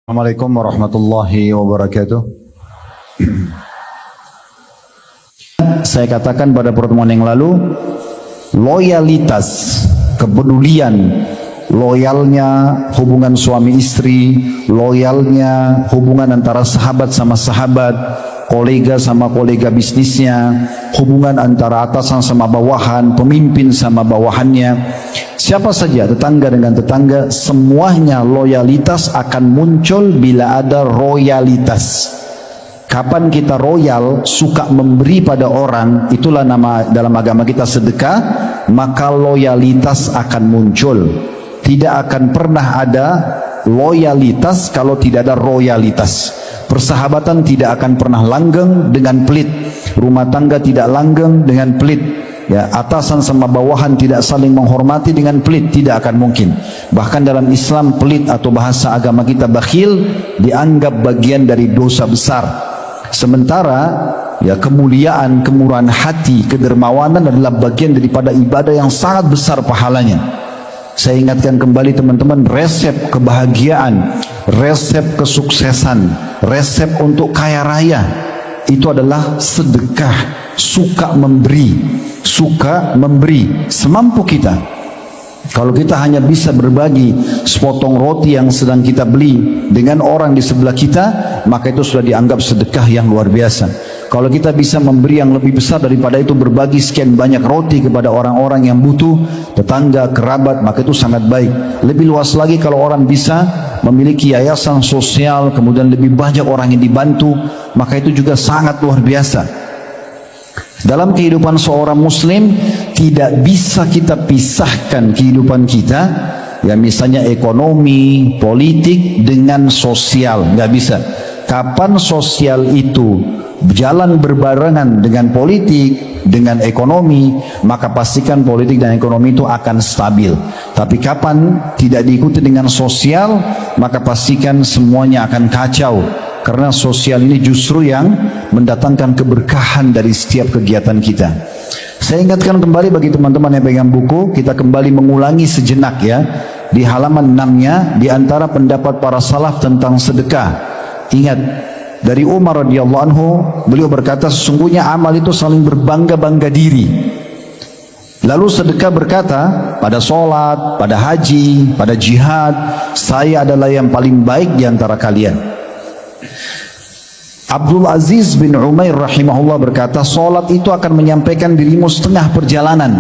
Assalamualaikum warahmatullahi wabarakatuh. Saya katakan pada pertemuan yang lalu, loyalitas, kepedulian, loyalnya hubungan suami istri, loyalnya hubungan antara sahabat sama sahabat, kolega sama kolega bisnisnya, hubungan antara atasan sama bawahan, pemimpin sama bawahannya, siapa saja, tetangga dengan tetangga, semuanya loyalitas akan muncul bila ada royalitas. Kapan kita royal, suka memberi pada orang, itulah nama dalam agama kita sedekah, maka loyalitas akan muncul. Tidak akan pernah ada loyalitas kalau tidak ada royalitas. Persahabatan tidak akan pernah langgeng dengan pelit. Rumah tangga tidak langgeng dengan pelit. Ya, atasan sama bawahan tidak saling menghormati dengan pelit, tidak akan mungkin. Bahkan dalam Islam, pelit atau bahasa agama kita bakhil dianggap bagian dari dosa besar. Sementara ya, kemuliaan, kemurahan hati, kedermawanan adalah bagian daripada ibadah yang sangat besar pahalanya. Saya ingatkan kembali teman-teman, resep kebahagiaan, resep kesuksesan, resep untuk kaya raya itu adalah sedekah, suka memberi, semampu kita. Kalau kita hanya bisa berbagi sepotong roti yang sedang kita beli dengan orang di sebelah kita, maka itu sudah dianggap sedekah yang luar biasa. Kalau kita bisa memberi yang lebih besar daripada itu, berbagi sekian banyak roti kepada orang-orang yang butuh, tetangga, kerabat, maka itu sangat baik. Lebih luas lagi kalau orang bisa memiliki yayasan sosial, kemudian lebih banyak orang yang dibantu, maka itu juga sangat luar biasa. Dalam kehidupan seorang muslim tidak bisa kita pisahkan kehidupan kita, ya misalnya ekonomi, politik dengan sosial, nggak bisa. Kapan sosial itu berjalan berbarengan dengan politik, dengan ekonomi, maka pastikan politik dan ekonomi itu akan stabil. Tapi kapan tidak diikuti dengan sosial, maka pastikan semuanya akan kacau. Karena sosial ini justru yang mendatangkan keberkahan dari setiap kegiatan kita. Saya ingatkan kembali bagi teman-teman yang pegang buku, kita kembali mengulangi sejenak ya. Di halaman 6-nya, di antara pendapat para salaf tentang sedekah. Ingat, dari Umar radhiyallahu anhu, beliau berkata, sesungguhnya amal itu saling berbangga-bangga diri. Lalu sedekah berkata, pada sholat, pada haji, pada jihad, saya adalah yang paling baik di antara kalian. Abdul Aziz bin Umair rahimahullah berkata, solat itu akan menyampaikan dirimu setengah perjalanan.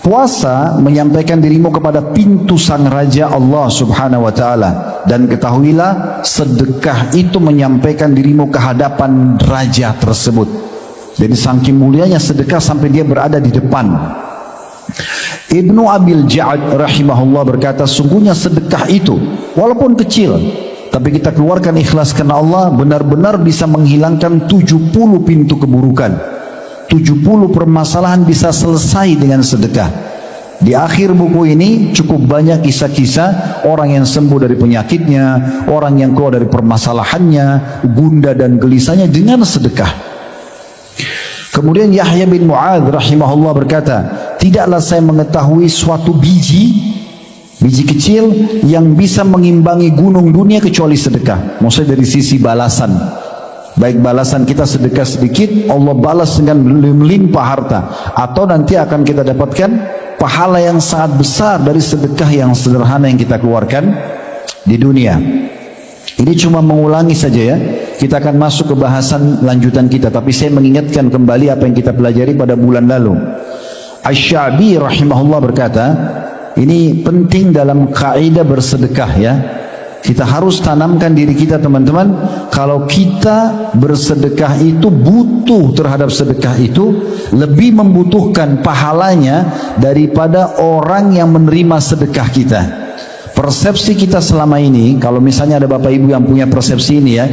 Puasa menyampaikan dirimu kepada pintu sang raja Allah subhanahu wa ta'ala. Dan ketahuilah, sedekah itu menyampaikan dirimu ke hadapan raja tersebut. Jadi saking mulianya sedekah sampai dia berada di depan. Ibnu Abil Ja'ad rahimahullah berkata, sungguhnya sedekah itu walaupun kecil, tapi kita keluarkan ikhlas karena Allah, benar-benar bisa menghilangkan 70 pintu keburukan. 70 permasalahan bisa selesai dengan sedekah. Di akhir buku ini cukup banyak kisah-kisah orang yang sembuh dari penyakitnya, orang yang keluar dari permasalahannya, gundah dan gelisahnya dengan sedekah. Kemudian Yahya bin Mu'adz rahimahullah berkata, tidaklah saya mengetahui suatu biji kecil yang bisa mengimbangi gunung dunia kecuali sedekah. Maksudnya dari sisi balasan, baik balasan kita sedekah sedikit, Allah balas dengan melimpah harta, atau nanti akan kita dapatkan pahala yang sangat besar dari sedekah yang sederhana yang kita keluarkan di dunia. Ini cuma mengulangi saja ya. Kita akan masuk ke bahasan lanjutan kita, tapi saya mengingatkan kembali apa yang kita pelajari pada bulan lalu. Asy-Sya'bi rahimahullah berkata, ini penting dalam kaidah bersedekah ya. Kita harus tanamkan diri kita teman-teman, kalau kita bersedekah itu butuh terhadap sedekah itu, lebih membutuhkan pahalanya daripada orang yang menerima sedekah kita. Persepsi kita selama ini, kalau misalnya ada bapak ibu yang punya persepsi ini ya,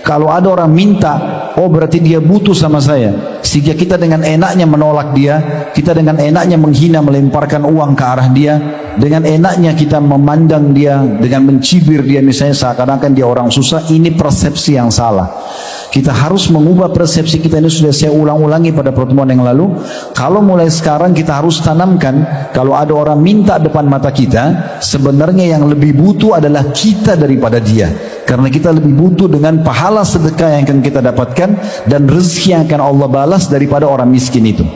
kalau ada orang minta, oh berarti dia butuh sama saya, sehingga kita dengan enaknya menolak dia, kita dengan enaknya menghina, melemparkan uang ke arah dia, dengan enaknya kita memandang dia, dengan mencibir dia misalnya seakan-akan dia orang susah. Ini persepsi yang salah. Kita harus mengubah persepsi kita. Ini sudah saya ulang-ulangi pada pertemuan yang lalu. Kalau mulai sekarang kita harus tanamkan, kalau ada orang minta depan mata kita, sebenarnya yang lebih butuh adalah kita daripada dia. Karena kita lebih butuh dengan pahala sedekah yang akan kita dapatkan dan rezeki yang akan Allah balas daripada orang miskin itu.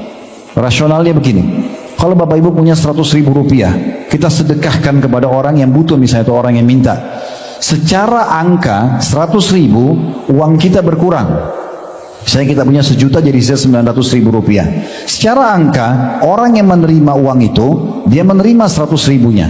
Rasionalnya begini, kalau Bapak Ibu punya 100.000 rupiah, kita sedekahkan kepada orang yang butuh misalnya, atau orang yang minta. Secara angka 100.000 uang kita berkurang. Misalnya kita punya 1 juta jadi sisa 900.000 rupiah. Secara angka orang yang menerima uang itu dia menerima 100.000-nya.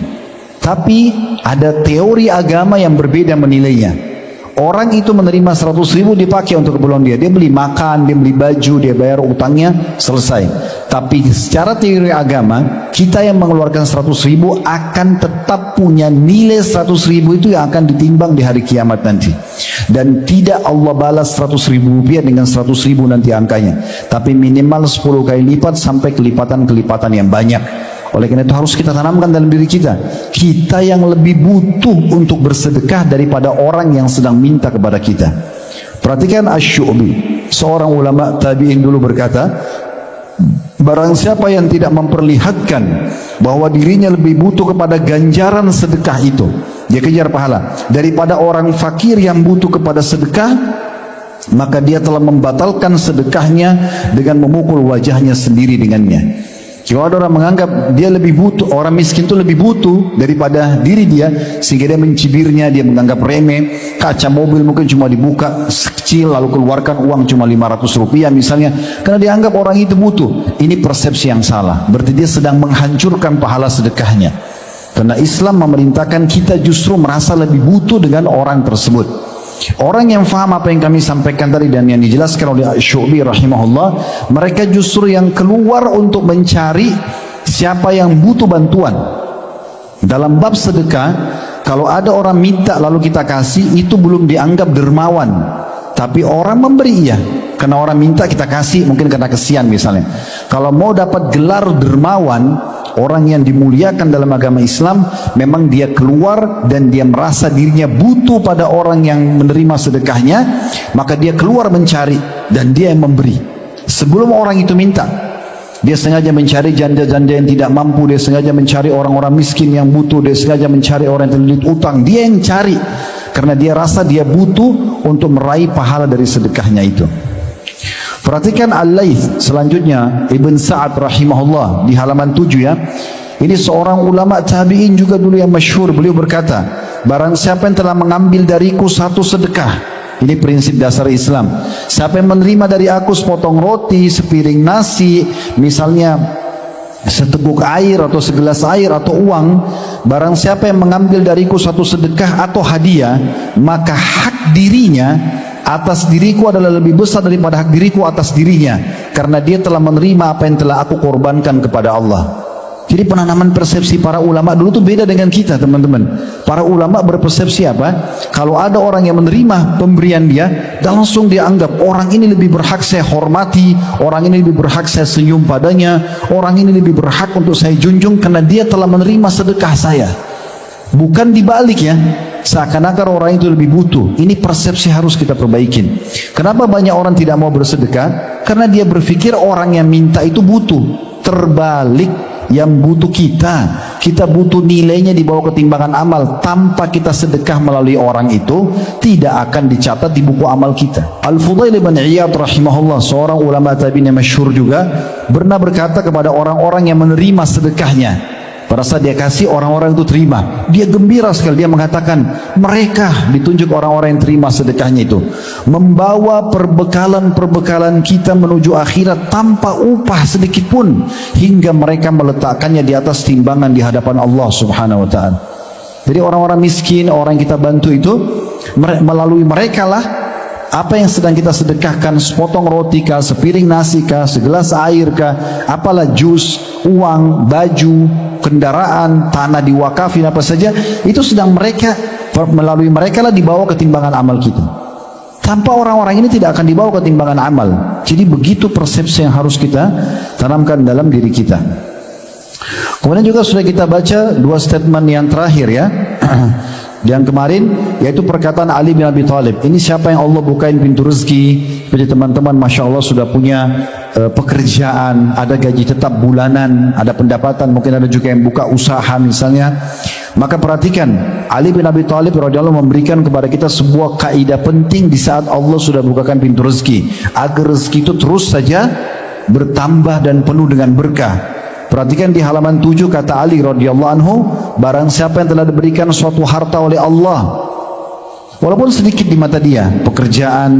Tapi ada teori agama yang berbeda menilainya. Orang itu menerima 100.000 dipakai untuk keperluan dia. Dia beli makan, dia beli baju, dia bayar utangnya, selesai. Tapi secara teori agama, kita yang mengeluarkan 100.000 akan tetap punya nilai 100.000 itu yang akan ditimbang di hari kiamat nanti. Dan tidak Allah balas 100.000 rupiah dengan 100.000 nanti angkanya. Tapi minimal 10 kali lipat sampai kelipatan-kelipatan yang banyak. Oleh karena itu harus kita tanamkan dalam diri kita. Kita yang lebih butuh untuk bersedekah daripada orang yang sedang minta kepada kita. Perhatikan Asy-Syu'bi, seorang ulama tabi'in dulu berkata, barang siapa yang tidak memperlihatkan bahwa dirinya lebih butuh kepada ganjaran sedekah itu, dia kejar pahala, daripada orang fakir yang butuh kepada sedekah, maka dia telah membatalkan sedekahnya dengan memukul wajahnya sendiri dengannya. Kalau ada orang menganggap dia lebih butuh, orang miskin itu lebih butuh daripada diri dia, sehingga dia mencibirnya, dia menganggap remeh. Kaca mobil mungkin cuma dibuka kecil, lalu keluarkan uang cuma 500 rupiah misalnya, karena dianggap orang itu butuh. Ini persepsi yang salah, berarti dia sedang menghancurkan pahala sedekahnya. Karena Islam memerintahkan kita justru merasa lebih butuh dengan orang tersebut. Orang yang faham apa yang kami sampaikan tadi dan yang dijelaskan oleh Syu'bi rahimahullah, mereka justru yang keluar untuk mencari siapa yang butuh bantuan. Dalam bab sedekah, kalau ada orang minta lalu kita kasih, itu belum dianggap dermawan. Tapi orang memberi iya, karena orang minta kita kasih, mungkin karena kesian misalnya. Kalau mau dapat gelar dermawan, orang yang dimuliakan dalam agama Islam, memang dia keluar dan dia merasa dirinya butuh pada orang yang menerima sedekahnya, maka dia keluar mencari dan dia yang memberi. Sebelum orang itu minta, dia sengaja mencari janda-janda yang tidak mampu, dia sengaja mencari orang-orang miskin yang butuh, dia sengaja mencari orang yang terlilit utang, dia yang cari. Karena dia rasa dia butuh untuk meraih pahala dari sedekahnya itu. Perhatikan Al-Laits selanjutnya, Ibn Sa'ad rahimahullah di halaman 7 ya. Ini seorang ulama tabi'in juga dulu yang masyhur. Beliau berkata, barang siapa yang telah mengambil dariku satu sedekah, ini prinsip dasar Islam. Siapa yang menerima dari aku sepotong roti, sepiring nasi, misalnya seteguk air atau segelas air atau uang, barang siapa yang mengambil dariku satu sedekah atau hadiah, maka hak dirinya atas diriku adalah lebih besar daripada hak diriku atas dirinya, karena dia telah menerima apa yang telah aku korbankan kepada Allah. Jadi penanaman persepsi para ulama dulu itu beda dengan kita, teman-teman. Para ulama berpersepsi apa? Kalau ada orang yang menerima pemberian dia, dan langsung dia anggap orang ini lebih berhak saya hormati, orang ini lebih berhak saya senyum padanya, orang ini lebih berhak untuk saya junjung karena dia telah menerima sedekah saya. Bukan dibalik ya, seakan-akan orang itu lebih butuh. Ini persepsi harus kita perbaikin. Kenapa banyak orang tidak mau bersedekah? Karena dia berpikir orang yang minta itu butuh. Terbalik, yang butuh kita butuh nilainya di bawah ketimbangan amal. Tanpa kita sedekah melalui orang itu, tidak akan dicatat di buku amal kita. Al-Fudail bin Iyad rahimahullah, seorang ulama tabi'in yang masyhur juga, pernah berkata kepada orang-orang yang menerima sedekahnya, pada saat dia kasih, orang-orang itu terima, dia gembira sekali. Dia mengatakan, mereka, ditunjuk orang-orang yang terima sedekahnya itu, membawa perbekalan-perbekalan kita menuju akhirat tanpa upah sedikit pun, hingga mereka meletakkannya di atas timbangan di hadapan Allah subhanahu wa ta'ala. Jadi orang-orang miskin, orang yang kita bantu itu, melalui mereka lah apa yang sedang kita sedekahkan, sepotong roti kah, sepiring nasi kah, segelas air kah, apalah jus, uang, baju, kendaraan, tanah diwakafin, apa saja, itu sedang mereka, melalui mereka lah dibawa ketimbangan amal kita. Tanpa orang-orang ini tidak akan dibawa ketimbangan amal. Jadi begitu persepsi yang harus kita tanamkan dalam diri kita. Kemudian juga sudah kita baca dua statement yang terakhir ya. Yang kemarin yaitu perkataan Ali bin Abi Thalib. Ini siapa yang Allah bukain pintu rezeki. Jadi teman-teman Masya Allah sudah punya pekerjaan, ada gaji tetap bulanan, ada pendapatan, mungkin ada juga yang buka usaha misalnya. Maka perhatikan, Ali bin Abi Thalib radhiyallahu memberikan kepada kita sebuah kaidah penting di saat Allah sudah bukakan pintu rezeki, agar rezeki itu terus saja bertambah dan penuh dengan berkah. Perhatikan di halaman 7 kata Ali radhiyallahu anhu, barang siapa yang telah diberikan suatu harta oleh Allah, walaupun sedikit di mata dia, pekerjaan,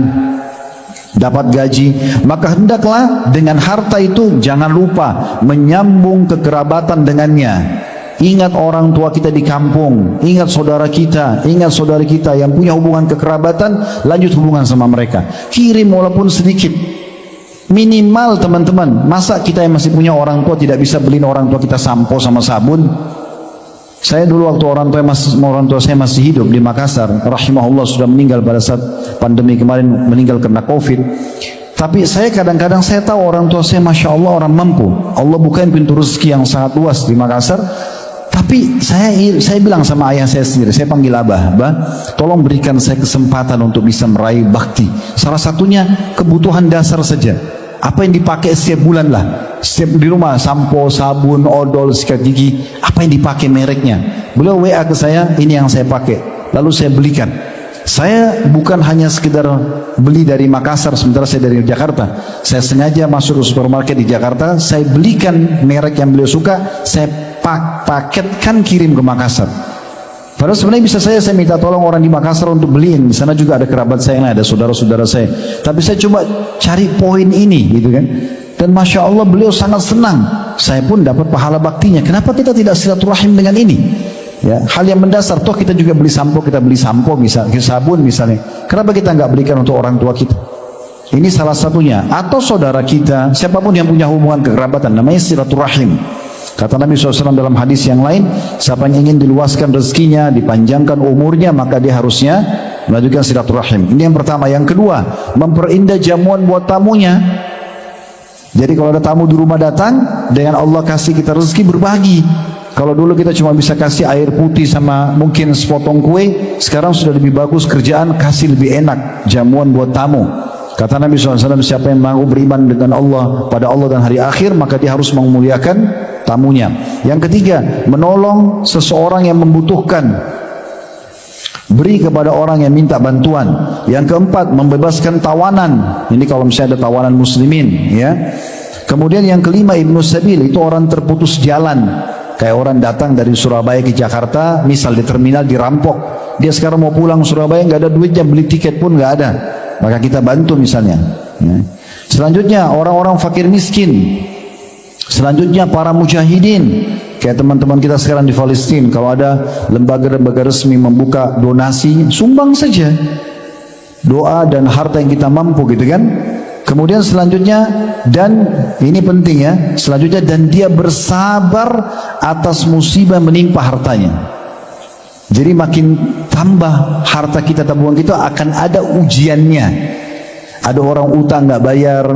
dapat gaji, maka hendaklah dengan harta itu jangan lupa menyambung kekerabatan dengannya. Ingat orang tua kita di kampung, ingat saudara kita, ingat saudari kita yang punya hubungan kekerabatan, lanjut hubungan sama mereka. Kirim walaupun sedikit. Minimal teman-teman, masa kita yang masih punya orang tua tidak bisa beliin orang tua kita sampo sama sabun? Saya dulu waktu orang tua saya masih hidup di Makassar, rahimahullah sudah meninggal pada saat pandemi kemarin, meninggal karena COVID. Tapi saya kadang-kadang saya tahu orang tua saya Masya Allah orang mampu. Allah bukain pintu rezeki yang sangat luas di Makassar. Tapi saya bilang sama ayah saya sendiri, saya panggil abah, tolong berikan saya kesempatan untuk bisa meraih bakti. Salah satunya kebutuhan dasar saja. Apa yang dipakai setiap bulan lah, setiap di rumah sampo, sabun, odol, sikat gigi, apa yang dipakai mereknya. Beliau WA ke saya, ini yang saya pakai, lalu saya belikan. Saya bukan hanya sekedar beli dari Makassar sementara saya dari Jakarta. Saya sengaja masuk ke supermarket di Jakarta, saya belikan merek yang beliau suka, saya paketkan kirim ke Makassar. Padahal sebenarnya bisa saya minta tolong orang di Makassar untuk beliin. Di sana juga ada kerabat saya, ada saudara-saudara saya. Tapi saya coba cari poin ini, gitu kan. Dan Masya Allah beliau sangat senang. Saya pun dapat pahala baktinya. Kenapa kita tidak silaturahim dengan ini? Ya, hal yang mendasar. Toh kita juga beli sampo, misalnya sabun misalnya. Kenapa kita nggak belikan untuk orang tua kita? Ini salah satunya. Atau saudara kita, siapapun yang punya hubungan kekerabatan, namanya silaturahim. Kata Nabi SAW dalam hadis yang lain, siapa yang ingin diluaskan rezekinya, dipanjangkan umurnya, maka dia harusnya melanjutkan silaturahim. Ini yang pertama. Yang kedua, memperindah jamuan buat tamunya. Jadi kalau ada tamu di rumah datang, dengan Allah kasih kita rezeki, berbagi. Kalau dulu kita cuma bisa kasih air putih sama mungkin sepotong kue, sekarang sudah lebih bagus kerjaan, kasih lebih enak jamuan buat tamu. Kata Nabi SAW, siapa yang mau beriman dengan Allah, pada Allah dan hari akhir, maka dia harus memuliakan tamunya. Yang ketiga, menolong seseorang yang membutuhkan, beri kepada orang yang minta bantuan. Yang keempat, membebaskan tawanan. Ini kalau misalnya ada tawanan muslimin, ya. Kemudian yang kelima, Ibnu Sabil, itu orang terputus jalan. Kayak orang datang dari Surabaya ke Jakarta, misal di terminal dirampok, dia sekarang mau pulang Surabaya nggak ada duitnya, beli tiket pun nggak ada, maka kita bantu misalnya. Ya. Selanjutnya orang-orang fakir miskin. Selanjutnya para mujahidin, kayak teman-teman kita sekarang di Palestina, kalau ada lembaga-lembaga resmi membuka donasi, sumbang saja, doa dan harta yang kita mampu, gitu kan. Kemudian selanjutnya, dan ini penting ya, selanjutnya, dan dia bersabar atas musibah menimpa hartanya. Jadi makin tambah harta kita, tabungan kita, akan ada ujiannya. Ada orang utang nggak bayar,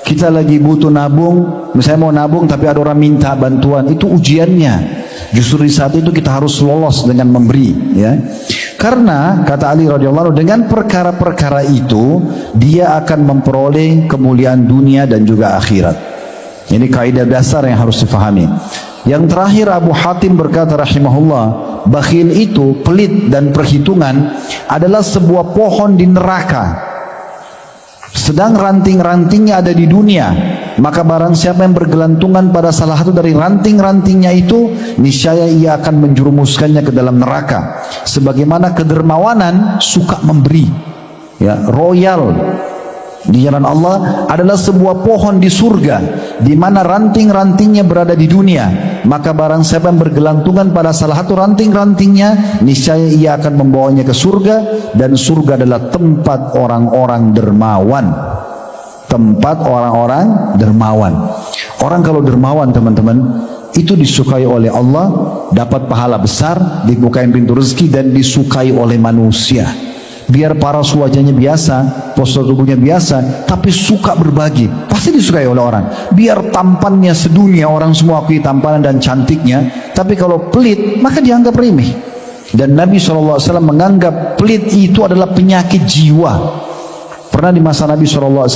kita lagi butuh nabung, misalnya mau nabung tapi ada orang minta bantuan, itu ujiannya. Justru di saat itu kita harus lolos dengan memberi, ya. Karena kata Ali radhiyallahu anhu, dengan perkara-perkara itu dia akan memperoleh kemuliaan dunia dan juga akhirat. Ini kaidah dasar yang harus difahami. Yang terakhir, Abu Hatim berkata rahimahullah, bakhil itu, pelit dan perhitungan, adalah sebuah pohon di neraka, sedang ranting-rantingnya ada di dunia. Maka barang siapa yang bergelantungan pada salah satu dari ranting-rantingnya itu, niscaya ia akan menjerumuskannya ke dalam neraka. Sebagaimana kedermawanan suka memberi, ya, royal di jalan Allah adalah sebuah pohon di surga, di mana ranting-rantingnya berada di dunia. Maka barang siapa yang bergelantungan pada salah satu ranting-rantingnya, niscaya ia akan membawanya ke surga, dan surga adalah tempat orang-orang dermawan. Tempat orang-orang dermawan. Orang kalau dermawan teman-teman, itu disukai oleh Allah, dapat pahala besar, dibukain pintu rezeki, dan disukai oleh manusia. biar paras wajahnya biasa, postur tubuhnya biasa, tapi suka berbagi, pasti disukai oleh orang. Biar tampannya sedunia, orang semua akui tampanan dan cantiknya, tapi kalau pelit maka dianggap remeh. Dan Nabi SAW menganggap pelit itu adalah penyakit jiwa. Pernah di masa Nabi SAW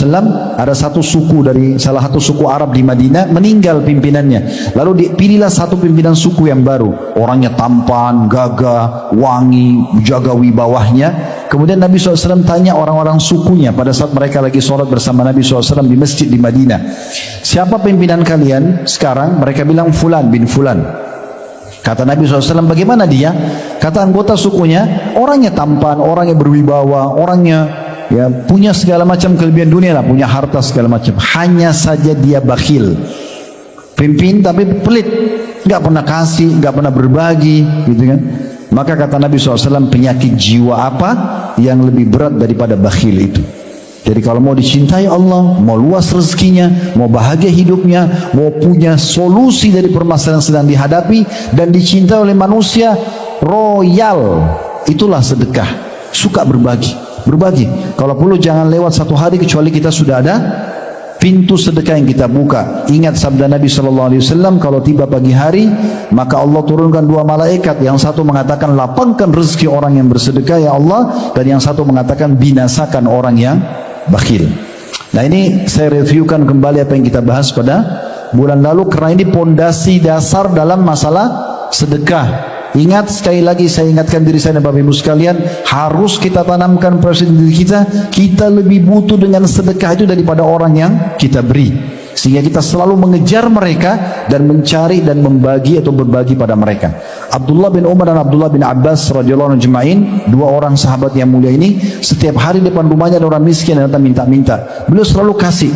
ada satu suku dari salah satu suku Arab di Madinah meninggal pimpinannya. Lalu dipilihlah satu pimpinan suku yang baru. Orangnya tampan, gagah, wangi, jaga wibawahnya. Kemudian Nabi SAW tanya orang-orang sukunya pada saat mereka lagi sholat bersama Nabi SAW di masjid di Madinah. Siapa pimpinan kalian sekarang? Mereka bilang Fulan bin Fulan. Kata Nabi SAW, bagaimana dia? Kata anggota sukunya, orangnya tampan, orangnya berwibawa, orangnya ya punya segala macam kelebihan dunia lah, punya harta segala macam. Hanya saja dia bakhil, pimpin tapi pelit, nggak pernah kasih, nggak pernah berbagi, gitu kan? Maka kata Nabi SAW, penyakit jiwa apa yang lebih berat daripada bakhil itu? Jadi kalau mau dicintai Allah, mau luas rezekinya, mau bahagia hidupnya, mau punya solusi dari permasalahan yang sedang dihadapi dan dicintai oleh manusia royal, itulah sedekah. Suka berbagi. Kalau perlu jangan lewat satu hari kecuali kita sudah ada pintu sedekah yang kita buka. Ingat sabda Nabi SAW, kalau tiba pagi hari maka Allah turunkan dua malaikat. Yang satu mengatakan lapangkan rezeki orang yang bersedekah ya Allah, dan yang satu mengatakan binasakan orang yang bakhil. Nah, ini saya reviewkan kembali apa yang kita bahas pada bulan lalu, karena ini pondasi dasar dalam masalah sedekah. Ingat, sekali lagi saya ingatkan diri saya dan Bapak Ibu sekalian, harus kita tanamkan pada diri kita, kita lebih butuh dengan sedekah itu daripada orang yang kita beri. Sehingga kita selalu mengejar mereka dan mencari dan membagi atau berbagi pada mereka. Abdullah bin Umar dan Abdullah bin Abbas radhiyallahu anhum ajma'in, dua orang sahabat yang mulia ini, setiap hari depan rumahnya ada orang miskin yang datang minta-minta. Beliau selalu kasih.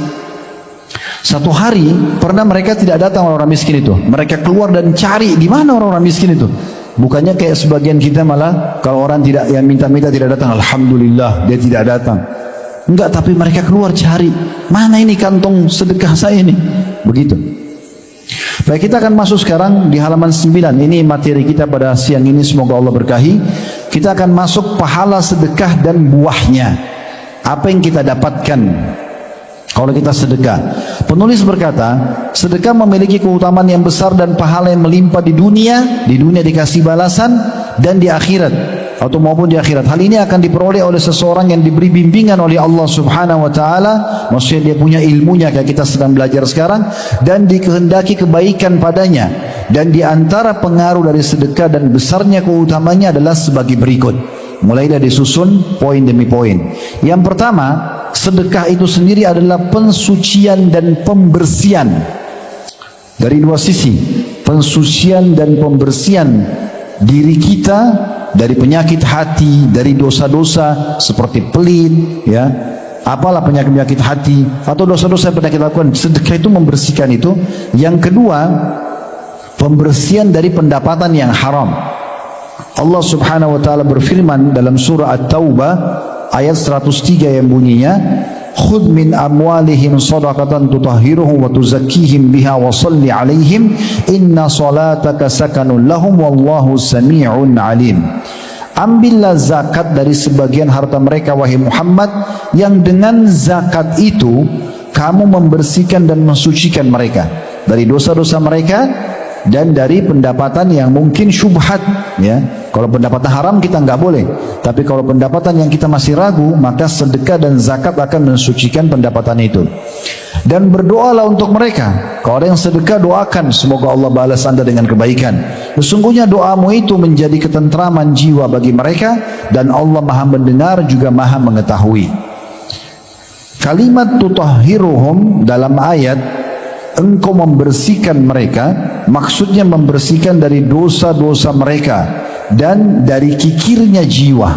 Satu hari pernah mereka tidak datang orang miskin itu. Mereka keluar dan cari di mana orang-orang miskin itu. Bukannya kayak sebagian kita malah kalau orang tidak yang minta-minta tidak datang, alhamdulillah dia tidak datang. Enggak, tapi mereka keluar cari, mana ini kantong sedekah saya ini. Begitu. Baik, kita akan masuk sekarang di halaman 9. Ini materi kita pada siang ini, semoga Allah berkahi. Kita akan masuk pahala sedekah dan buahnya. Apa yang kita dapatkan kalau kita sedekah? Penulis berkata, sedekah memiliki keutamaan yang besar dan pahala yang melimpah di dunia dikasih balasan, dan di akhirat atau maupun di akhirat. Hal ini akan diperoleh oleh seseorang yang diberi bimbingan oleh Allah Subhanahu wa taala, maksudnya dia punya ilmunya kayak kita sedang belajar sekarang, dan dikehendaki kebaikan padanya. Dan di antara pengaruh dari sedekah dan besarnya keutamanya adalah sebagai berikut. Mulai dari disusun poin demi poin. Yang pertama, sedekah itu sendiri adalah pensucian dan pembersihan. Dari dua sisi, pensucian dan pembersihan diri kita dari penyakit hati, dari dosa-dosa seperti pelit, ya, apalah penyakit-penyakit hati atau dosa-dosa yang pernah kita lakukan. Sedekah itu membersihkan itu. Yang kedua, pembersihan dari pendapatan yang haram. Allah Subhanahu wa taala berfirman dalam surah At-Taubah ayat 103 yang bunyinya, khudh min amwalihim shadaqatan tutahhiruhum wa tuzakkihim biha wa shalli alaihim inna salataka sakanun lahum wallahu sami'un alim. Ambillah zakat dari sebagian harta mereka wahai Muhammad, yang dengan zakat itu kamu membersihkan dan mensucikan mereka dari dosa-dosa mereka dan dari pendapatan yang mungkin syubhat, ya. Kalau pendapatan haram kita nggak boleh, tapi kalau pendapatan yang kita masih ragu, maka sedekah dan zakat akan mensucikan pendapatan itu. Dan berdoalah untuk mereka. Kalau ada yang sedekah, doakan semoga Allah balas anda dengan kebaikan. Sesungguhnya doamu itu menjadi ketentraman jiwa bagi mereka, dan Allah maha mendengar juga maha mengetahui. Kalimat tutahhiruhum dalam ayat engkau membersihkan mereka, maksudnya membersihkan dari dosa-dosa mereka dan dari kikirnya jiwa.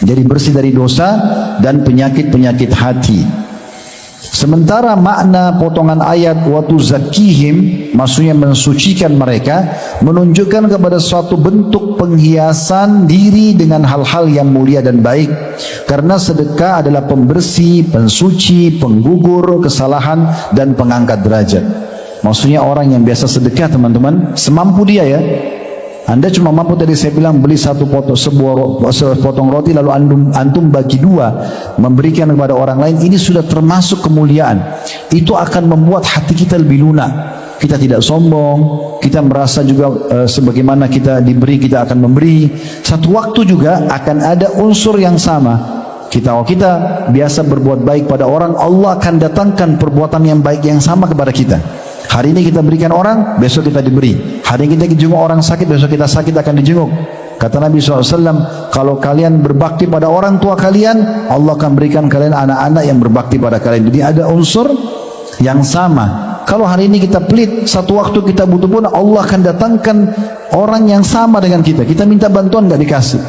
Jadi bersih dari dosa dan penyakit-penyakit hati. Sementara makna potongan ayat wa tuzakkihim, maksudnya mensucikan mereka, menunjukkan kepada suatu bentuk penghiasan diri dengan hal-hal yang mulia dan baik. Karena sedekah adalah pembersih, pensuci, penggugur kesalahan dan pengangkat derajat. Maksudnya orang yang biasa sedekah, teman-teman, semampu dia, ya. Anda cuma mampu, tadi saya bilang, beli sepotong roti lalu antum bagi dua, memberikan kepada orang lain, ini sudah termasuk kemuliaan. Itu akan membuat hati kita lebih lunak. Kita tidak sombong, kita merasa juga sebagaimana kita diberi, kita akan memberi. Satu waktu juga akan ada unsur yang sama. Kalau kita biasa berbuat baik pada orang, Allah akan datangkan perbuatan yang baik yang sama kepada kita. Hari ini kita berikan orang, besok kita diberi. Hari ini kita jenguk orang sakit, besok kita sakit akan dijenguk. Kata Nabi SAW, kalau kalian berbakti pada orang tua kalian, Allah akan berikan kalian anak-anak yang berbakti pada kalian. Jadi ada unsur yang sama. Kalau hari ini kita pelit, satu waktu kita butuh pun Allah akan datangkan orang yang sama dengan kita. Kita minta bantuan nggak dikasih.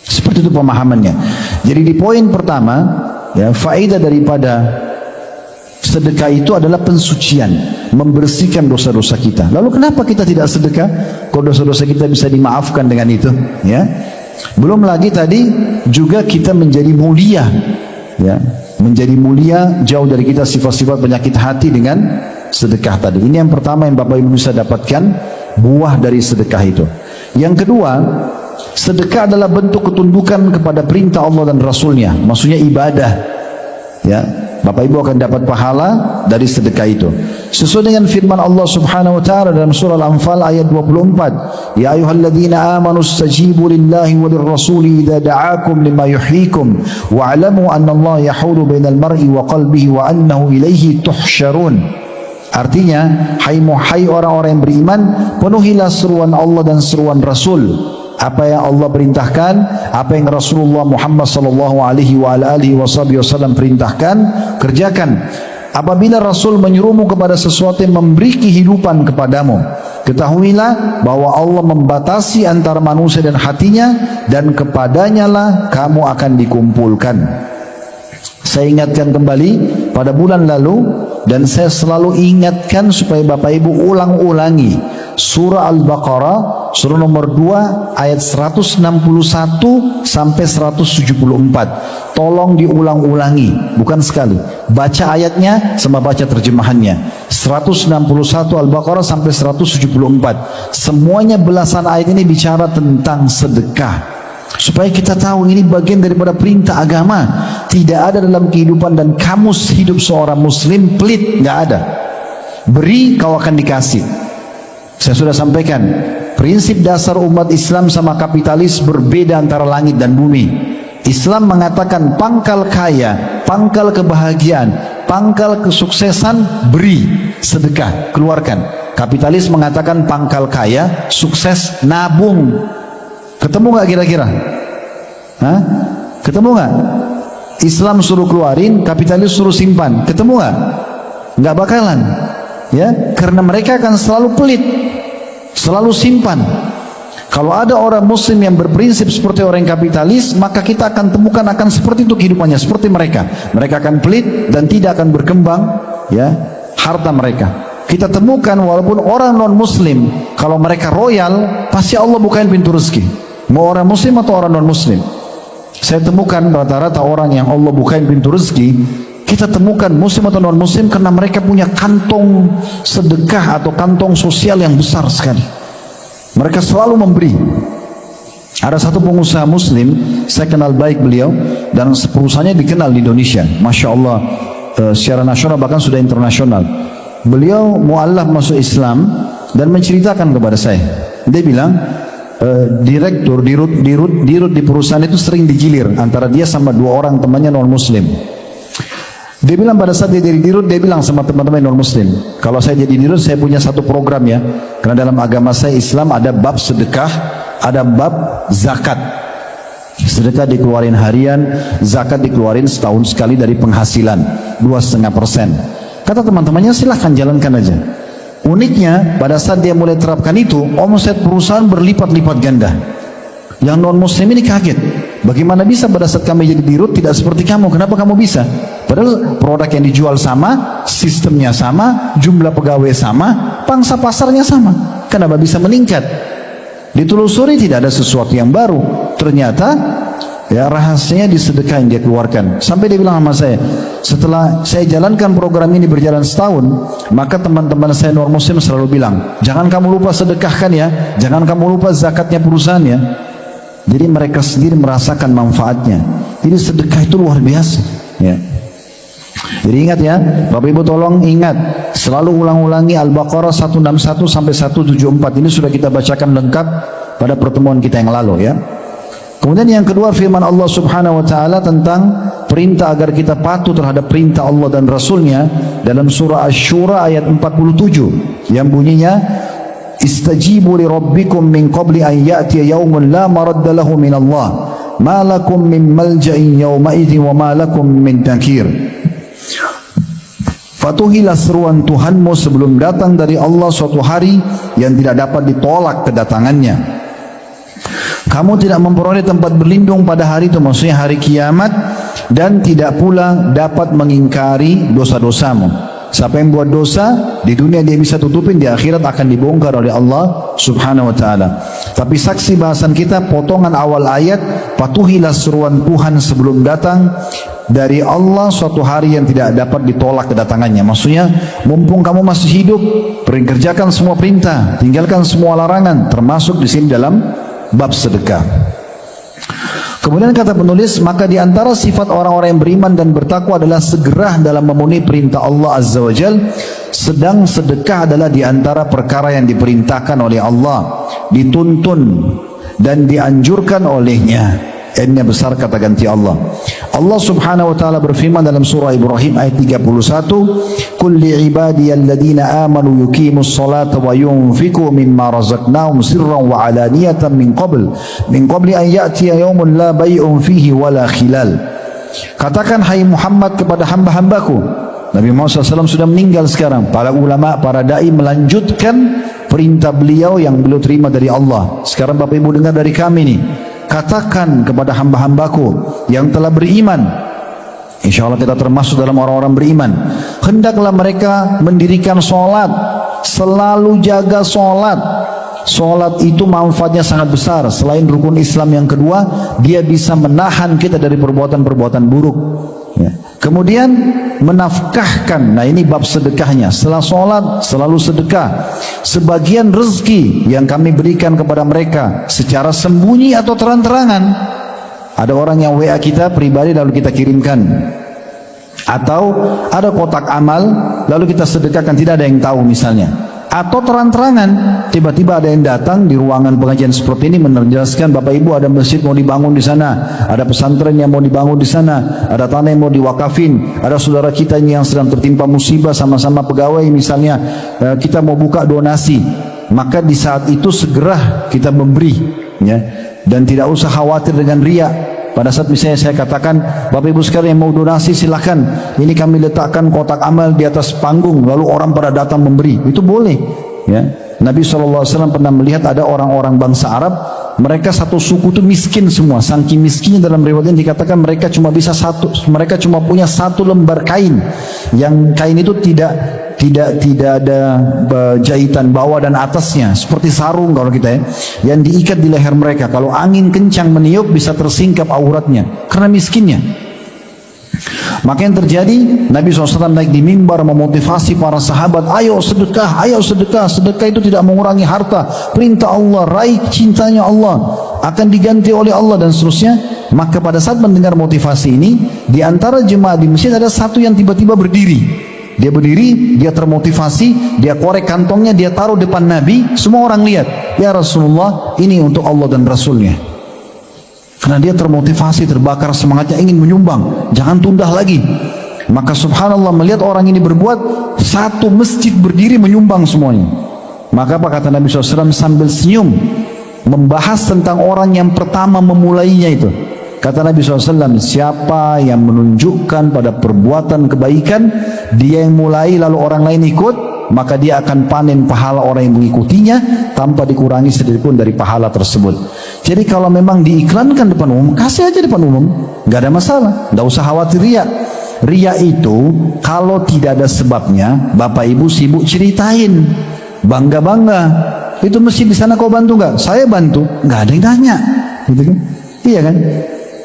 Seperti itu pemahamannya. Jadi di poin pertama, ya, faedah daripada sedekah itu adalah pensucian, membersihkan dosa-dosa kita. Lalu kenapa kita tidak sedekah? Kalau dosa-dosa kita bisa dimaafkan dengan itu, ya. Belum lagi tadi juga kita menjadi mulia, ya, menjadi mulia jauh dari kita sifat-sifat penyakit hati dengan sedekah tadi. Ini yang pertama yang Bapak Ibu bisa dapatkan buah dari sedekah itu. Yang kedua, sedekah adalah bentuk ketundukan kepada perintah Allah dan Rasulnya, maksudnya ibadah, ya. Bapak Ibu akan dapat pahala dari sedekah itu. Sesuai dengan firman Allah Subhanahu wa taala dalam surah Al-Anfal ayat 24, "Ya ayyuhalladzina amanu istajibu lillahi wa lirrasuli idza da'akum lima yuhyikum wa'lamu anna Allah yahulu bainal mar'i wa qalbihi wa annahu ilaihi tuhsyarun." Artinya, hai orang-orang yang beriman, penuhilah seruan Allah dan seruan Rasul. Apa yang Allah perintahkan, apa yang Rasulullah Muhammad sallallahu alaihi wasallam perintahkan, kerjakan. Apabila Rasul menyuruhmu kepada sesuatu yang memberi kehidupan kepadamu, ketahuilah bahwa Allah membatasi antara manusia dan hatinya, dan kepadanya lah kamu akan dikumpulkan. Saya ingatkan kembali pada bulan lalu, dan saya selalu ingatkan supaya Bapak Ibu ulang-ulangi surah Al-Baqarah, surah nomor 2 ayat 161 sampai 174. Tolong diulang-ulangi, bukan sekali. Baca ayatnya sama baca terjemahannya. 161 Al-Baqarah sampai 174. Semuanya belasan ayat ini bicara tentang sedekah. Supaya kita tahu ini bagian daripada perintah agama. Tidak ada dalam kehidupan dan kamus hidup seorang muslim pelit, nggak ada. Beri, kau akan dikasih. Saya sudah sampaikan, prinsip dasar umat Islam sama kapitalis berbeda antara langit dan bumi. Islam mengatakan pangkal kaya, pangkal kebahagiaan, pangkal kesuksesan, beri, sedekah, keluarkan. Kapitalis mengatakan pangkal kaya, sukses, nabung. Ketemu nggak kira-kira? Hah? Ketemu nggak? Islam suruh keluarin, kapitalis suruh simpan. Ketemu nggak? Nggak bakalan, ya, karena mereka akan selalu pelit, selalu simpan. Kalau ada orang muslim yang berprinsip seperti orang kapitalis, maka kita akan temukan akan seperti itu kehidupannya, seperti mereka. Mereka akan pelit dan tidak akan berkembang, ya, harta mereka. Kita temukan walaupun orang non muslim, kalau mereka royal, pasti Allah bukain pintu rezeki. Mau orang muslim atau orang non muslim. Saya temukan rata-rata orang yang Allah bukain pintu rezeki, kita temukan muslim atau non muslim karena mereka punya kantong sedekah atau kantong sosial yang besar sekali. Mereka selalu memberi. Ada satu pengusaha muslim, saya kenal baik beliau, dan perusahaannya dikenal di Indonesia, Masya Allah, secara nasional bahkan sudah internasional. Beliau mu'alaf masuk Islam dan menceritakan kepada saya. Dia bilang, direktur dirut di perusahaan itu sering digilir antara dia sama dua orang temannya non muslim. Dia bilang pada saat dia jadi dirut, dia bilang sama teman-teman non muslim, kalau saya jadi dirut saya punya satu program, ya, karena dalam agama saya Islam ada bab sedekah, ada bab zakat. Sedekah dikeluarin harian, zakat dikeluarin setahun sekali dari penghasilan 2,5%. Kata teman-temannya, silahkan jalankan aja. Uniknya pada saat dia mulai terapkan itu, omset perusahaan berlipat-lipat ganda. Yang non muslim ini kaget, bagaimana bisa pada saat kami jadi dirut tidak seperti kamu, kenapa kamu bisa? Padahal produk yang dijual sama, sistemnya sama, jumlah pegawai sama, pangsa pasarnya sama, kenapa bisa meningkat? Ditelusuri tidak ada sesuatu yang baru. Ternyata Ya, rahasianya di sedekah yang dia keluarkan. Sampai dia bilang sama saya, setelah saya jalankan program ini berjalan setahun, maka teman-teman saya non muslim selalu bilang, jangan kamu lupa sedekahkan ya, jangan kamu lupa zakatnya perusahaan ya. Jadi mereka sendiri merasakan manfaatnya. Jadi sedekah itu luar biasa. Ya. Jadi ingat ya, Bapak Ibu tolong ingat, selalu ulang-ulangi Al-Baqarah 161 sampai 174. Ini sudah kita bacakan lengkap pada pertemuan kita yang lalu ya. Kemudian yang kedua, firman Allah Subhanahu wa taala tentang perintah agar kita patuh terhadap perintah Allah dan Rasulnya dalam surah Asy-Syura ayat 47 yang bunyinya, istajibu li rabbikum min qabli an ya'tiya yaumun la maradda lahu min Allah ma lakum min malja'in yawma idzin wa ma lakum min nakir. Patuhilah seruan Tuhanmu sebelum datang dari Allah suatu hari yang tidak dapat ditolak kedatangannya. Kamu tidak memperoleh tempat berlindung pada hari itu, maksudnya hari kiamat, dan tidak pula dapat mengingkari dosa-dosamu. Siapa yang buat dosa di dunia dia bisa tutupin, di akhirat akan dibongkar oleh Allah Subhanahu wa taala. Tapi saksi bahasan kita potongan awal ayat, patuhilah seruan Tuhan sebelum datang dari Allah suatu hari yang tidak dapat ditolak kedatangannya. Maksudnya mumpung kamu masih hidup, kerjakan semua perintah, tinggalkan semua larangan, termasuk di sini dalam bab sedekah. Kemudian kata penulis, maka di antara sifat orang-orang yang beriman dan bertakwa adalah segera dalam memenuhi perintah Allah Azza wa Jal. Sedang sedekah adalah di antara perkara yang diperintahkan oleh Allah, dituntun dan dianjurkan olehnya. N-nya besar kata ganti Allah. Allah Subhanahu wa taala berfirman dalam surah Ibrahim ayat 31, "Qul li ibadiyalladzina amanu yuqimus salata wa yunfiqu mimma razaqnahum sirran wa alaniyatan min qabli an ya'tiya yaumun la bai'un fihi wala khilal." Katakan hai Muhammad kepada hamba-hambaku. Nabi Muhammad SAW sudah meninggal sekarang. Para ulama, para dai melanjutkan perintah beliau yang beliau terima dari Allah. Sekarang Bapak Ibu dengar dari kami nih. Katakan kepada hamba-hambaku yang telah beriman, insya Allah kita termasuk dalam orang-orang beriman, hendaklah mereka mendirikan sholat, selalu jaga sholat. Sholat itu manfaatnya sangat besar. Selain rukun Islam yang kedua, dia bisa menahan kita dari perbuatan-perbuatan buruk ya. Kemudian menafkahkan, nah ini bab sedekahnya. Setelah sholat selalu sedekah. Sebagian rezeki yang kami berikan kepada mereka secara sembunyi atau terang-terangan. Ada orang yang WA kita pribadi lalu kita kirimkan, atau ada kotak amal lalu kita sedekahkan, tidak ada yang tahu misalnya. Atau terang-terangan, tiba-tiba ada yang datang di ruangan pengajian seperti ini menjelaskan, Bapak Ibu ada masjid mau dibangun di sana, ada pesantren yang mau dibangun di sana, ada tanah yang mau diwakafin, ada saudara kita ini yang sedang tertimpa musibah sama-sama pegawai misalnya, kita mau buka donasi. Maka di saat itu segera kita memberi ya, dan tidak usah khawatir dengan riya. Pada saat misalnya saya katakan, Bapak Ibu sekalian yang mau donasi silakan, ini kami letakkan kotak amal di atas panggung, lalu orang pada datang memberi, itu boleh ya. Nabi SAW pernah melihat ada orang-orang bangsa Arab, mereka satu suku itu miskin semua, saking miskinnya dalam riwayatnya dikatakan mereka cuma punya satu lembar kain, yang kain itu tidak ada jahitan bawah dan atasnya, seperti sarung kalau kita ya, yang diikat di leher mereka. Kalau angin kencang meniup bisa tersingkap auratnya karena miskinnya. Maka yang terjadi, Nabi SAW naik di mimbar memotivasi para sahabat, ayo sedekah, ayo sedekah. Sedekah itu tidak mengurangi harta, perintah Allah, raih cintanya Allah, akan diganti oleh Allah dan seterusnya. Maka pada saat mendengar motivasi ini, di antara jemaah di masjid ada satu yang tiba-tiba berdiri. Dia berdiri, dia termotivasi, dia korek kantongnya, dia taruh depan Nabi, semua orang lihat, ya Rasulullah, ini untuk Allah dan Rasulnya. Karena dia termotivasi, terbakar semangatnya ingin menyumbang, jangan tunda lagi. Maka subhanallah, melihat orang ini berbuat, satu masjid berdiri menyumbang semuanya. Maka apa kata Nabi SAW sambil senyum, membahas tentang orang yang pertama memulainya itu. Kata Nabi SAW, siapa yang menunjukkan pada perbuatan kebaikan, dia yang mulai lalu orang lain ikut, maka dia akan panen pahala orang yang mengikutinya tanpa dikurangi sedikitpun dari pahala tersebut. Jadi kalau memang diiklankan depan umum, kasih aja depan umum, nggak ada masalah, nggak usah khawatir riya. Riya itu kalau tidak ada sebabnya, Bapak Ibu sibuk ceritain, bangga-bangga, itu masjid di sana kau bantu nggak? Saya bantu, nggak ada yang nanya, gitu kan? Iya kan?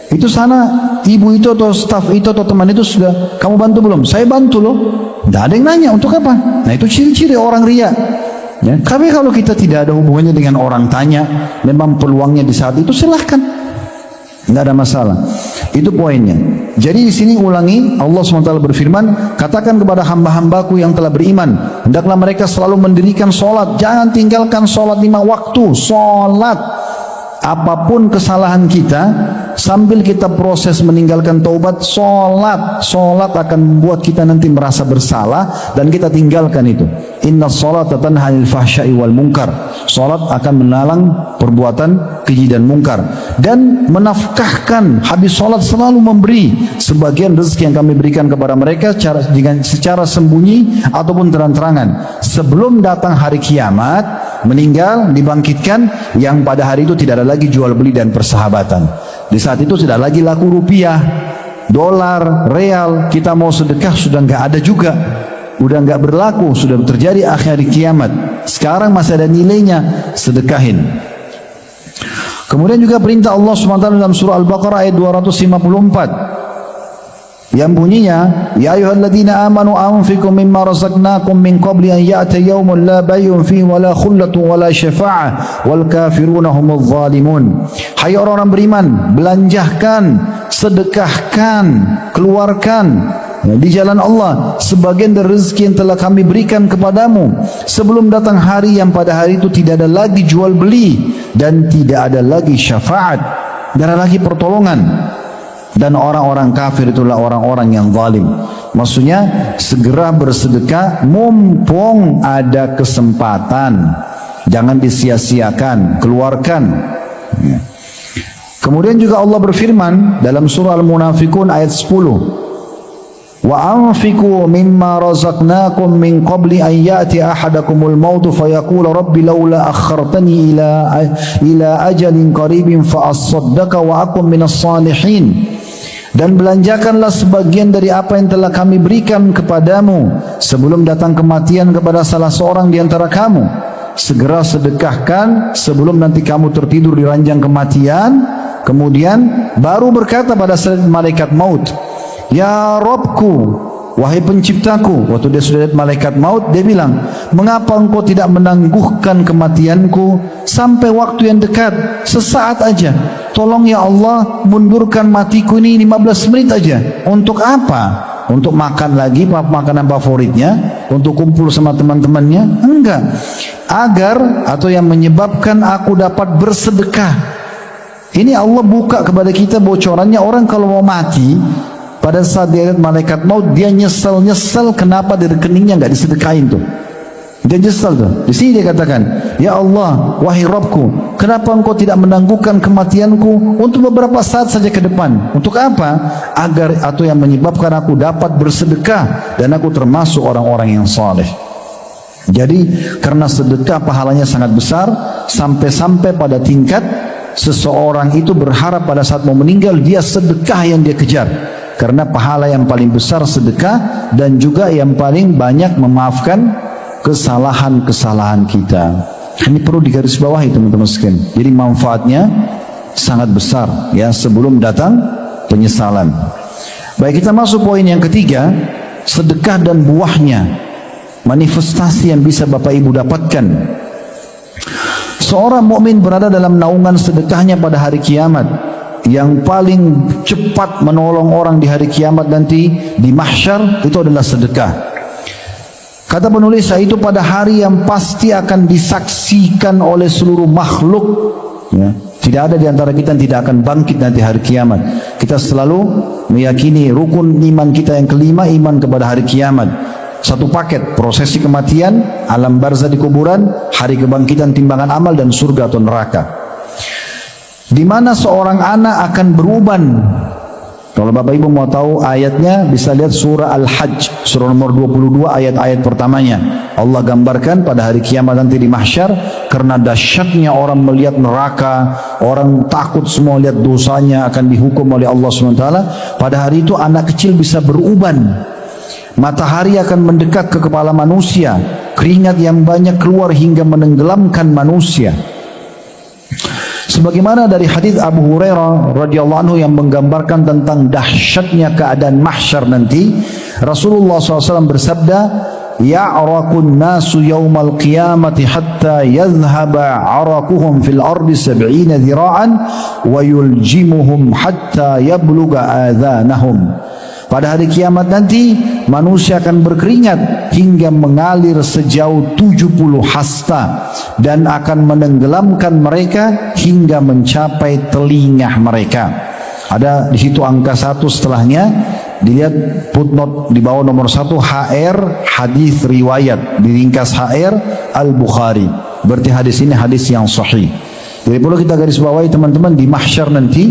Itu sana ibu itu atau staf itu atau teman itu sudah kamu bantu belum? Saya bantu loh. Tidak ada yang nanya untuk apa. Nah itu ciri-ciri orang riya. Ya. Tapi kalau kita tidak ada hubungannya dengan orang tanya, memang peluangnya di saat itu silahkan, tidak ada masalah. Itu poinnya. Jadi di sini ulangi, Allah SWT berfirman, katakan kepada hamba-hambaku yang telah beriman, hendaklah mereka selalu mendirikan solat, jangan tinggalkan solat 5 waktu, solat. Apapun kesalahan kita, sambil kita proses meninggalkan taubat, solat akan membuat kita nanti merasa bersalah dan kita tinggalkan itu. Inna salata tanha 'anil fahsya'i wal munkar. Salat akan menalang perbuatan keji dan mungkar, dan menafkahkan. Habis salat selalu memberi sebagian rezeki yang kami berikan kepada mereka secara sembunyi ataupun terang-terangan. Sebelum datang hari kiamat, meninggal, dibangkitkan, yang pada hari itu tidak ada lagi jual beli dan persahabatan. Di saat itu tidak lagi laku rupiah, dolar, real. Kita mau sedekah sudah nggak ada juga. Udah nggak berlaku, sudah terjadi akhir kiamat. Sekarang masih ada nilainya, sedekahin. Kemudian juga perintah Allah SWT dalam surah Al-Baqarah ayat 254 yang bunyinya, ya ayyuhalladzina amanu anfiqu mimma razaqnakum min qabli an ya'ta yawmun la bay'un fihi wala khullatun wala syafa'ah wal kafiruna humudz zalimun. Hai orang-orang beriman, belanjahkan, sedekahkan, keluarkan di jalan Allah sebagian dari rezeki yang telah kami berikan kepadamu sebelum datang hari yang pada hari itu tidak ada lagi jual beli dan tidak ada lagi syafaat, tidak ada lagi pertolongan, dan orang-orang kafir itulah orang-orang yang zalim. Maksudnya segera bersedekah mumpung ada kesempatan, jangan disia-siakan, keluarkan. Kemudian juga Allah berfirman dalam surah Al-Munafiqun ayat 10, wa anfiqu mimma razaqnakum min qabli an ya'ti ahadakumul maut fayaqula rabbi laula akhartani ila ajalin qaribin fa asaddaqa wa akum minas salihin. Dan belanjakanlah sebagian dari apa yang telah kami berikan kepadamu sebelum datang kematian kepada salah seorang di antara kamu. Segera sedekahkan sebelum nanti kamu tertidur di ranjang kematian. Kemudian baru berkata pada malaikat maut, ya Robku, wahai penciptaku. Waktu dia sudah lihat malaikat maut, dia bilang, mengapa engkau tidak menangguhkan kematianku sampai waktu yang dekat, sesaat aja. Tolong ya Allah, mundurkan matiku ini 15 menit aja. Untuk apa? Untuk makan lagi makanan favoritnya, untuk kumpul sama teman-temannya? Enggak. Agar, atau yang menyebabkan aku dapat bersedekah. Ini Allah buka kepada kita bocorannya. Orang kalau mau mati, pada saat dia lihat malaikat maut, dia nyesel kenapa di rekeningnya nggak disedekahin tuh. Dia nyesel tuh. Di sini dia katakan, ya Allah, wahai Rabbku, kenapa engkau tidak menangguhkan kematianku untuk beberapa saat saja ke depan? Untuk apa? Agar, atau yang menyebabkan aku dapat bersedekah dan aku termasuk orang-orang yang saleh. Jadi karena sedekah pahalanya sangat besar, sampai-sampai pada tingkat seseorang itu berharap pada saat mau meninggal dia sedekah yang dia kejar. Karena pahala yang paling besar sedekah, dan juga yang paling banyak memaafkan kesalahan-kesalahan kita. Ini perlu digarisbawahi teman-teman sekalian. Jadi manfaatnya sangat besar ya sebelum datang penyesalan. Baik, kita masuk poin yang ketiga, sedekah dan buahnya, manifestasi yang bisa Bapak Ibu dapatkan. Seorang mukmin berada dalam naungan sedekahnya pada hari kiamat. Yang paling cepat menolong orang di hari kiamat nanti di mahsyar itu adalah sedekah. Kata penulis, itu pada hari yang pasti akan disaksikan oleh seluruh makhluk ya. Tidak ada di antara kita yang tidak akan bangkit nanti hari kiamat. Kita selalu meyakini rukun iman kita yang kelima, iman kepada hari kiamat. Satu paket, prosesi kematian, alam barzah di kuburan, hari kebangkitan timbangan amal, dan surga atau neraka. Di mana seorang anak akan beruban. Kalau Bapak Ibu mau tahu ayatnya, bisa lihat surah Al-Hajj, surah nomor 22 ayat-ayat pertamanya. Allah gambarkan pada hari kiamat nanti di mahsyar, karena dahsyatnya orang melihat neraka, orang takut semua lihat dosanya akan dihukum oleh Allah SWT. Pada hari itu anak kecil bisa beruban. Matahari akan mendekat ke kepala manusia, keringat yang banyak keluar hingga menenggelamkan manusia. Sebagaimana dari hadis Abu Hurairah radhiyallahu anhu yang menggambarkan tentang dahsyatnya keadaan mahsyar nanti, Rasulullah SAW bersabda, ya'raqun nasu yawmal qiyamati hatta yadhhaba 'araquhum fil ardi 70 dhira'an wa yuljimuhum hatta yabluga adhanahum. Pada hari kiamat nanti manusia akan berkeringat hingga mengalir sejauh 70 hasta dan akan menenggelamkan mereka hingga mencapai telinga mereka. Ada di situ angka 1 setelahnya, dilihat footnote di bawah nomor 1 HR hadis riwayat, diringkas HR Al-Bukhari. Berarti hadis ini hadis yang sahih. Jadi perlu kita garis bawahi teman-teman, di mahsyar nanti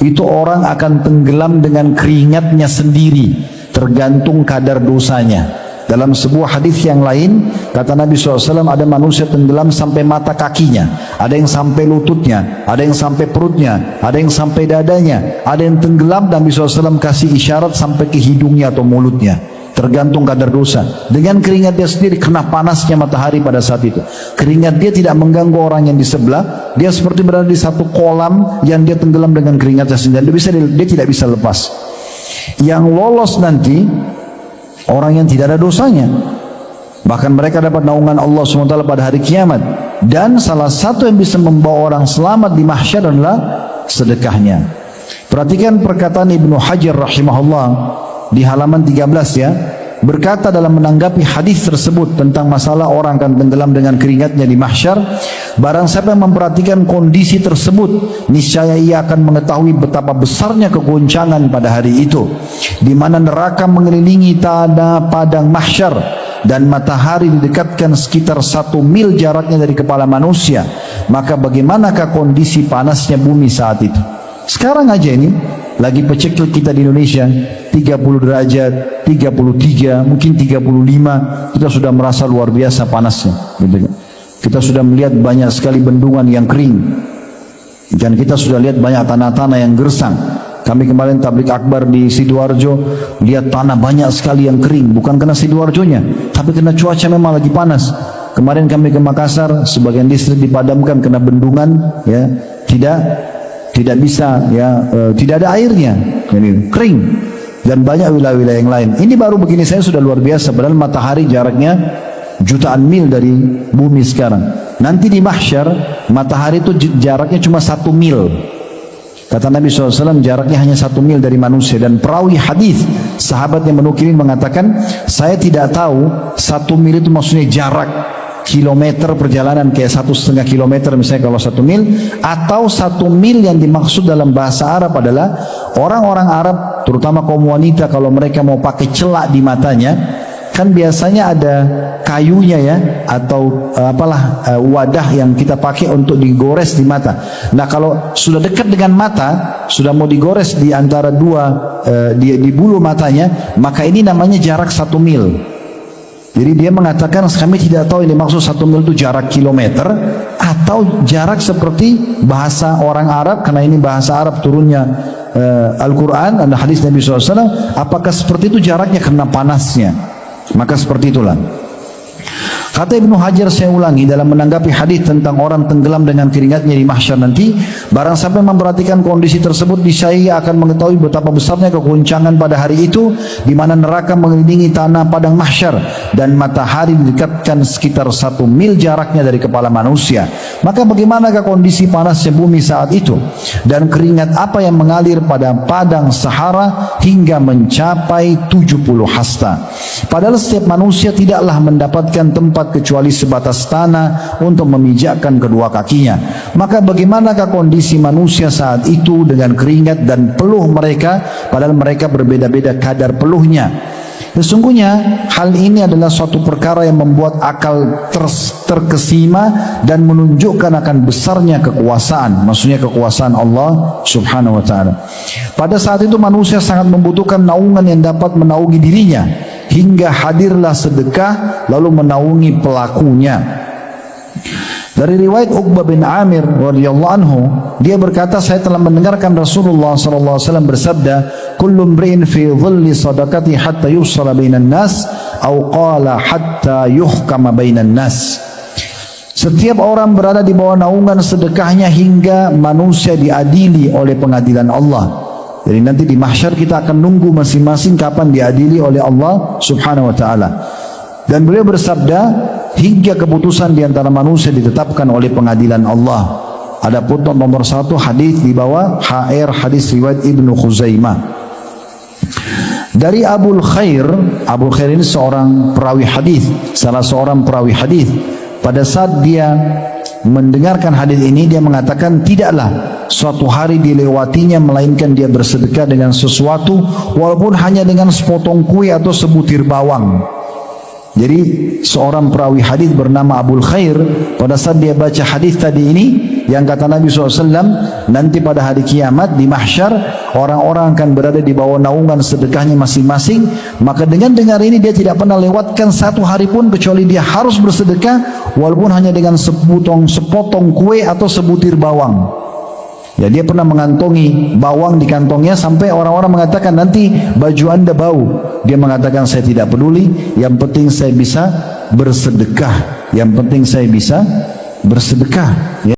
itu orang akan tenggelam dengan keringatnya sendiri, tergantung kadar dosanya. Dalam sebuah hadis yang lain kata Nabi SAW, ada manusia tenggelam sampai mata kakinya, ada yang sampai lututnya, ada yang sampai perutnya, ada yang sampai dadanya, ada yang tenggelam Nabi SAW kasih isyarat sampai ke hidungnya atau mulutnya, tergantung kadar dosa. Dengan keringat dia sendiri, kena panasnya matahari pada saat itu, keringat dia tidak mengganggu orang yang di sebelah, dia seperti berada di satu kolam yang dia tenggelam dengan keringatnya sendiri, dia tidak bisa lepas. Yang lolos nanti orang yang tidak ada dosanya, bahkan mereka dapat naungan Allah SWT pada hari kiamat. Dan salah satu yang bisa membawa orang selamat di mahsyar adalah sedekahnya. Perhatikan perkataan Ibnu Hajar rahimahullah di halaman 13 ya, berkata dalam menanggapi hadis tersebut tentang masalah orang akan tenggelam dengan keringatnya di mahsyar, barang siapa yang memperhatikan kondisi tersebut, niscaya ia akan mengetahui betapa besarnya kegoncangan pada hari itu, di mana neraka mengelilingi tanah padang mahsyar dan matahari didekatkan sekitar 1 mil jaraknya dari kepala manusia. Maka bagaimanakah kondisi panasnya bumi saat itu? Sekarang aja ini lagi peceklik kita di Indonesia 30 derajat, 33, mungkin 35, kita sudah merasa luar biasa panasnya. Kita sudah melihat banyak sekali bendungan yang kering, dan kita sudah lihat banyak tanah-tanah yang gersang. Kami kemarin tablik akbar di Sidoarjo, lihat tanah banyak sekali yang kering, bukan karena Sidoarjonya, tapi karena cuaca memang lagi panas. Kemarin kami ke Makassar, sebagian distrik dipadamkan karena bendungan ya tidak bisa ya, tidak ada airnya, ini kering, dan banyak wilayah-wilayah yang lain. Ini baru begini saya sudah luar biasa, padahal matahari jaraknya jutaan mil dari bumi sekarang. Nanti di mahsyar matahari itu jaraknya cuma 1 mil. Kata Nabi SAW, jaraknya hanya 1 mil dari manusia. Dan perawi hadis, sahabat yang menukilin mengatakan, saya tidak tahu 1 mil itu maksudnya jarak kilometer perjalanan kayak 1,5 kilometer misalnya kalau 1 mil, atau 1 mil yang dimaksud dalam bahasa Arab adalah orang-orang Arab, terutama kaum wanita, kalau mereka mau pakai celak di matanya, kan biasanya ada kayunya ya, atau wadah yang kita pakai untuk digores di mata. Nah kalau sudah dekat dengan mata, sudah mau digores di antara di bulu matanya, maka ini namanya jarak 1 mil. Jadi dia mengatakan, kami tidak tahu ini maksud 1 mil itu jarak kilometer atau jarak seperti bahasa orang Arab, karena ini bahasa Arab turunnya Al-Quran, ada hadis Nabi SAW, apakah seperti itu jaraknya karena panasnya? Maka seperti itulah. Kata Ibnu Hajar, saya ulangi, dalam menanggapi hadis tentang orang tenggelam dengan keringatnya di mahsyar nanti, barang siapa memperhatikan kondisi tersebut, niscaya akan mengetahui betapa besarnya kegoncangan pada hari itu, di mana neraka mengelilingi tanah padang mahsyar dan matahari didekatkan sekitar 1 mil jaraknya dari kepala manusia. Maka bagaimanakah kondisi panasnya bumi saat itu, dan keringat apa yang mengalir pada padang Sahara hingga mencapai 70 hasta. Padahal setiap manusia tidaklah mendapatkan tempat kecuali sebatas tanah untuk memijakkan kedua kakinya. Maka bagaimanakah kondisi manusia saat itu dengan keringat dan peluh mereka, padahal mereka berbeda-beda kadar peluhnya. Sesungguhnya hal ini adalah suatu perkara yang membuat akal terkesima dan menunjukkan akan besarnya kekuasaan, maksudnya kekuasaan Allah Subhanahu wa ta'ala. Pada saat itu manusia sangat membutuhkan naungan yang dapat menaungi dirinya, hingga hadirlah sedekah lalu menaungi pelakunya. Dari riwayat Uqbah bin Amir radhiyallahu anhu, dia berkata, saya telah mendengarkan Rasulullah sallallahu alaihi wasallam bersabda, kullu imri'in fi dhilli sadaqati hatta yusala bainan nas, aw qala hatta yuhkama bainan nas. Setiap orang berada di bawah naungan sedekahnya hingga manusia diadili oleh pengadilan Allah. Jadi nanti di mahsyar kita akan nunggu masing-masing kapan diadili oleh Allah subhanahu wa ta'ala. Dan beliau bersabda, hingga keputusan di antara manusia ditetapkan oleh pengadilan Allah. Ada putnot nomor 1 hadis di bawah HR hadis riwayat Ibnu Khuzaimah. Dari Abul Khair ini seorang perawi hadis, salah seorang perawi hadis. Pada saat dia mendengarkan hadis ini, dia mengatakan tidaklah suatu hari dilewatinya melainkan dia bersedekah dengan sesuatu walaupun hanya dengan sepotong kue atau sebutir bawang. Jadi seorang perawi hadis bernama Abul Khair, pada saat dia baca hadis tadi ini, yang kata Nabi SAW, nanti pada hari kiamat di mahsyar orang-orang akan berada di bawah naungan sedekahnya masing-masing. Maka dengan dengar ini dia tidak pernah lewatkan satu hari pun kecuali dia harus bersedekah walaupun hanya dengan sepotong kue atau sebutir bawang. Ya, dia pernah mengantongi bawang di kantongnya sampai orang-orang mengatakan nanti baju anda bau. Dia mengatakan saya tidak peduli, yang penting saya bisa bersedekah. Yang penting saya bisa bersedekah. Ya.